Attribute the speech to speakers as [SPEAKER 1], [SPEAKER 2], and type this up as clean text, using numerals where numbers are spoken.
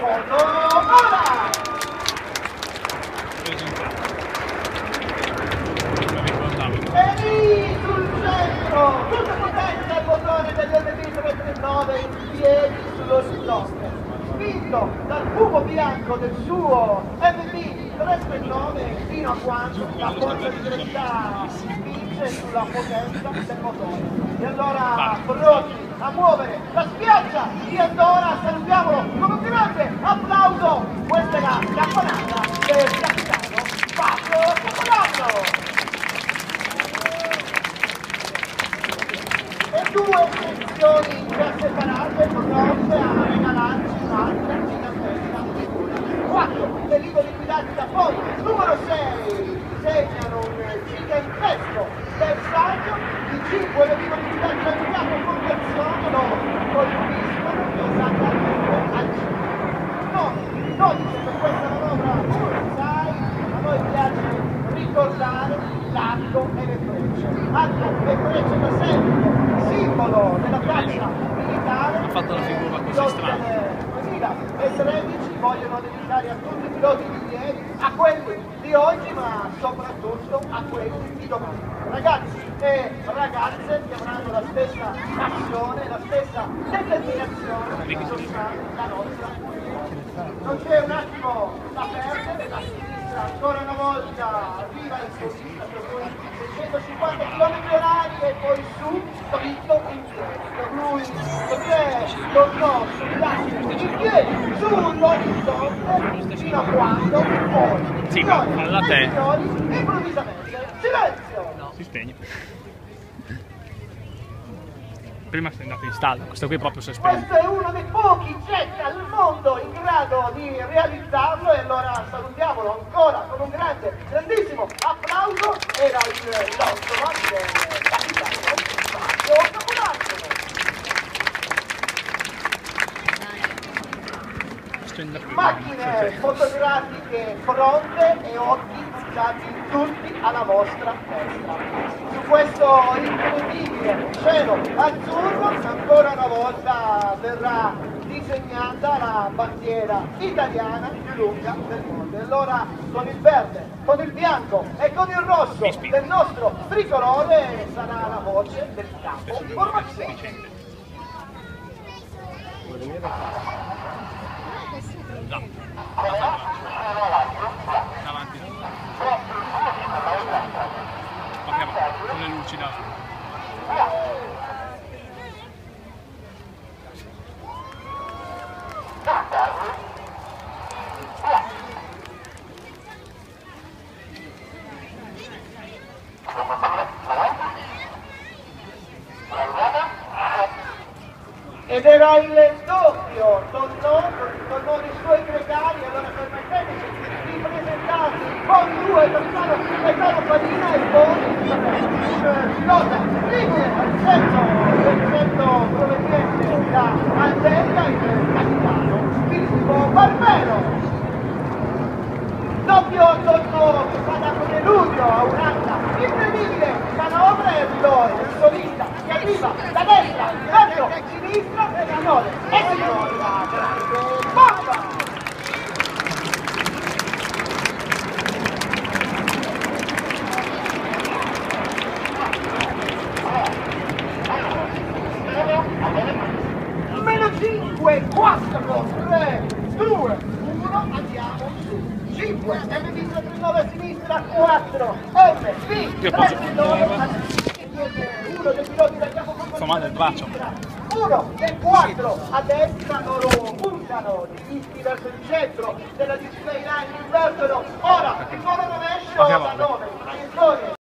[SPEAKER 1] fondo, ora! E lì sul centro, tutta potenza il bottone degli MB 339 in piedi sull'orizzonte, spinto dal fumo bianco del suo MB 339 fino a quando la forza di gravità spinge sulla potenza del motore. E allora pronti a muovere la spiaggia di Andorra, salutiamolo con un grande applauso. Questa è la campanata del capitano Fabio Capodanno. E due sezioni già separate pronte a regalarci un'altra gigantesca figura. 4 velivoli guidati da poi, numero 6 segnano un gigantesco bersaglio, i 5 velivoli guidati da Giuliano Conversione lo colpiscono esattamente al centro. Noi per questa manovra, sai, a noi piace ricordare l'arco e le frecce. Arco e frecce da sempre, simbolo della caccia militare.
[SPEAKER 2] Ha fatto la figura così strana.
[SPEAKER 1] 2013 vogliono dedicare a tutti i piloti di ieri, a quelli di oggi, ma soprattutto a quelli di domani. Ragazzi e ragazze che avranno la stessa passione, la stessa determinazione di sostenere la nostra politica. Non c'è un attimo da perdere, la sinistra ancora una volta arriva in solista per lui 650 km/h e poi su, dritto in piedi. Per lui tornò sul lascio in piedi sull'orizzonte fino a quando poi,
[SPEAKER 2] sì, alla te.
[SPEAKER 1] signori, improvvisamente, silenzio!
[SPEAKER 2] No. Si spegne. Prima sei andato in stallo, questo qui proprio si spegne.
[SPEAKER 1] Questo è uno dei pochi jet al mondo in grado di realizzarlo, e allora salutiamolo ancora con un grandissimo applauso. Era il Lottoman del capitano Fabio Capodanno. Macchine fotografiche pronte e occhi puntati tutti alla vostra testa. Su questo incredibile cielo azzurro ancora una volta verrà disegnata la bandiera italiana più lunga del mondo. E allora con il verde, con il bianco e con il rosso del nostro tricolore sarà la voce del capo formazione.
[SPEAKER 2] No. Davanti. Con le luci da.
[SPEAKER 1] Ed era il doppio, tornò nei suoi precari, allora permetteteci di presentarvi con due Gaetano Farina e poi un pilota libero al centro proveniente da Alberga, il capitano Filippo Barbero. Doppio torno che fa da preludio a un'altra incredibile manovra e pilota, un solista che arriva da destra verso sinistra e signore e signori la grande bomba! Meno 5, 4, 3, 2, 1, andiamo su. 5, MB 39 a sinistra, 4, MB 39 a sinistra, uno dei piloti del capo
[SPEAKER 2] Male il braccio.
[SPEAKER 1] 1 e 4 a destra, loro puntano diritti verso il centro della display line, invertono ora il volo rovescio da 9.